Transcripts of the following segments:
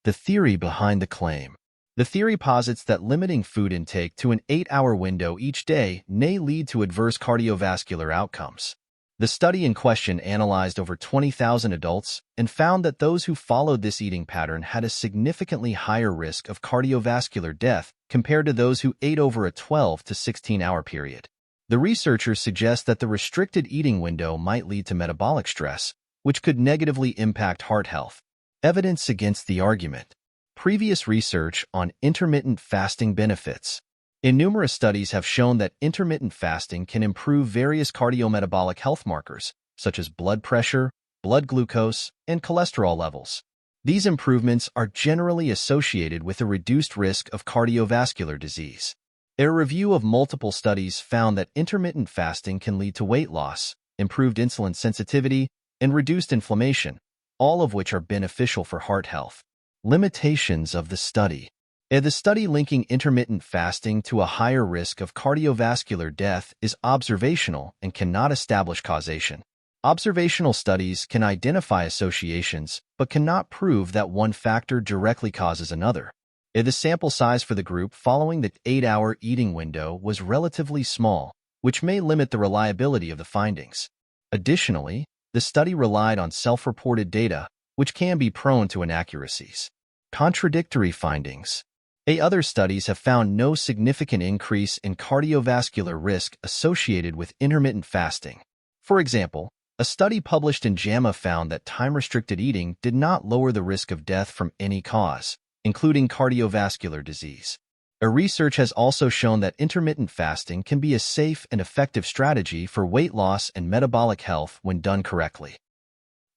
The theory behind the claim. The theory posits that limiting food intake to an 8-hour window each day may lead to adverse cardiovascular outcomes. The study in question analyzed over 20,000 adults and found that those who followed this eating pattern had a significantly higher risk of cardiovascular death compared to those who ate over a 12 to 16-hour period. The researchers suggest that the restricted eating window might lead to metabolic stress, which could negatively impact heart health. Evidence against the argument. Previous research on intermittent fasting benefits. Numerous studies have shown that intermittent fasting can improve various cardiometabolic health markers, such as blood pressure, blood glucose, and cholesterol levels. These improvements are generally associated with a reduced risk of cardiovascular disease. A review of multiple studies found that intermittent fasting can lead to weight loss, improved insulin sensitivity, and reduced inflammation, all of which are beneficial for heart health. Limitations of the study. The study linking intermittent fasting to a higher risk of cardiovascular death is observational and cannot establish causation. Observational studies can identify associations, but cannot prove that one factor directly causes another. The sample size for the group following the 8-hour eating window was relatively small, which may limit the reliability of the findings. Additionally, the study relied on self-reported data, which can be prone to inaccuracies. Contradictory findings. Other studies have found no significant increase in cardiovascular risk associated with intermittent fasting. For example, a study published in JAMA found that time-restricted eating did not lower the risk of death from any cause, including cardiovascular disease. Research has also shown that intermittent fasting can be a safe and effective strategy for weight loss and metabolic health when done correctly.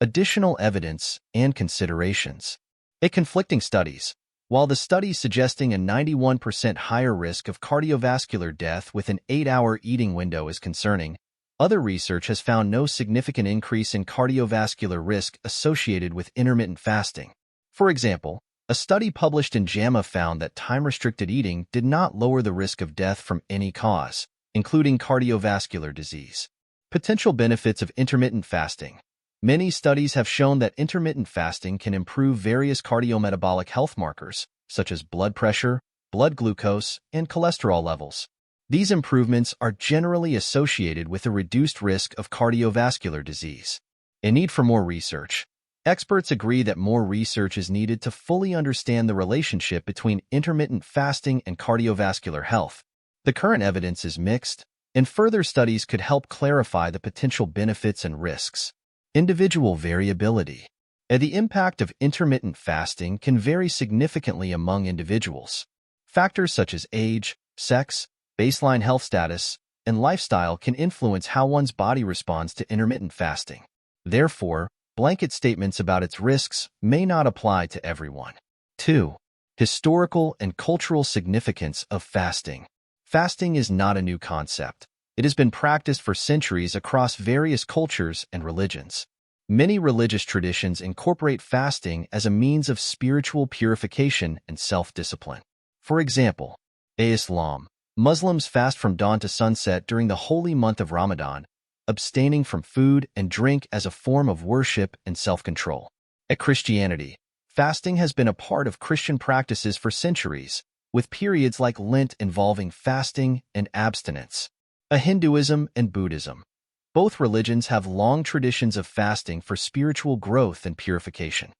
Additional evidence and considerations. Conflicting studies. While the study suggesting a 91% higher risk of cardiovascular death with an 8-hour eating window is concerning, other research has found no significant increase in cardiovascular risk associated with intermittent fasting. For example, a study published in JAMA found that time-restricted eating did not lower the risk of death from any cause, including cardiovascular disease. Potential benefits of intermittent fasting. Many studies have shown that intermittent fasting can improve various cardiometabolic health markers, such as blood pressure, blood glucose, and cholesterol levels. These improvements are generally associated with a reduced risk of cardiovascular disease. A need for more research. Experts agree that more research is needed to fully understand the relationship between intermittent fasting and cardiovascular health. The current evidence is mixed, and further studies could help clarify the potential benefits and risks. Individual variability. The impact of intermittent fasting can vary significantly among individuals. Factors such as age, sex, baseline health status, and lifestyle can influence how one's body responds to intermittent fasting. Therefore, blanket statements about its risks may not apply to everyone. 2. Historical and cultural significance of fasting. Fasting is not a new concept. It has been practiced for centuries across various cultures and religions. Many religious traditions incorporate fasting as a means of spiritual purification and self-discipline. For example, Islam. Muslims fast from dawn to sunset during the holy month of Ramadan, abstaining from food and drink as a form of worship and self-control. At Christianity, fasting has been a part of Christian practices for centuries, with periods like Lent involving fasting and abstinence. Hinduism and Buddhism. Both religions have long traditions of fasting for spiritual growth and purification.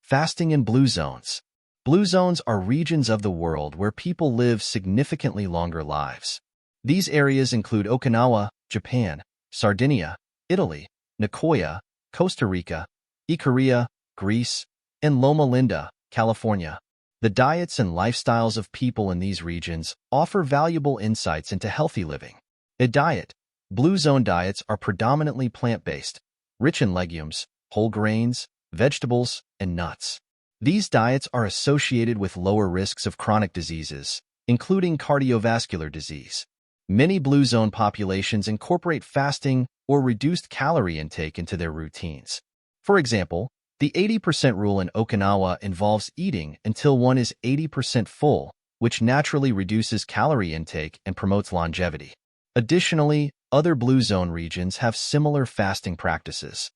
Fasting in blue zones. Blue zones are regions of the world where people live significantly longer lives. These areas include Okinawa, Japan, Sardinia, Italy, Nicoya, Costa Rica, Ikaria, Greece, and Loma Linda, California. The diets and lifestyles of people in these regions offer valuable insights into healthy living. Diet. Blue zone diets are predominantly plant-based, rich in legumes, whole grains, vegetables, and nuts. These diets are associated with lower risks of chronic diseases, including cardiovascular disease. Many blue zone populations incorporate fasting or reduced calorie intake into their routines. For example, the 80% rule in Okinawa involves eating until one is 80% full, which naturally reduces calorie intake and promotes longevity. Additionally, other blue zone regions have similar fasting practices.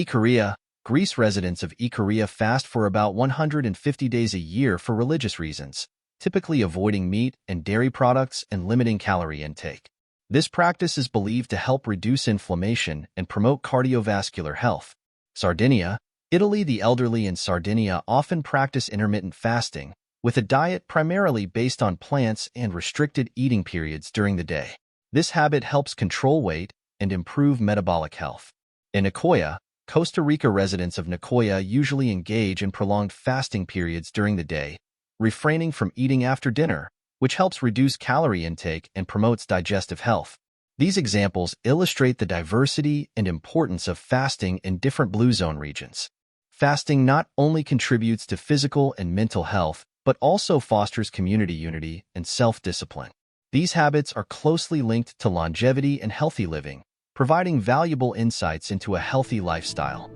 Korea. Greece residents of Ikaria fast for about 150 days a year for religious reasons, typically avoiding meat and dairy products and limiting calorie intake. This practice is believed to help reduce inflammation and promote cardiovascular health. Sardinia, Italy. The elderly in Sardinia often practice intermittent fasting, with a diet primarily based on plants and restricted eating periods during the day. This habit helps control weight and improve metabolic health. In Nicoya, Costa Rica, residents of Nicoya usually engage in prolonged fasting periods during the day, refraining from eating after dinner, which helps reduce calorie intake and promotes digestive health. These examples illustrate the diversity and importance of fasting in different blue zone regions. Fasting not only contributes to physical and mental health, but also fosters community unity and self-discipline. These habits are closely linked to longevity and healthy living, providing valuable insights into a healthy lifestyle.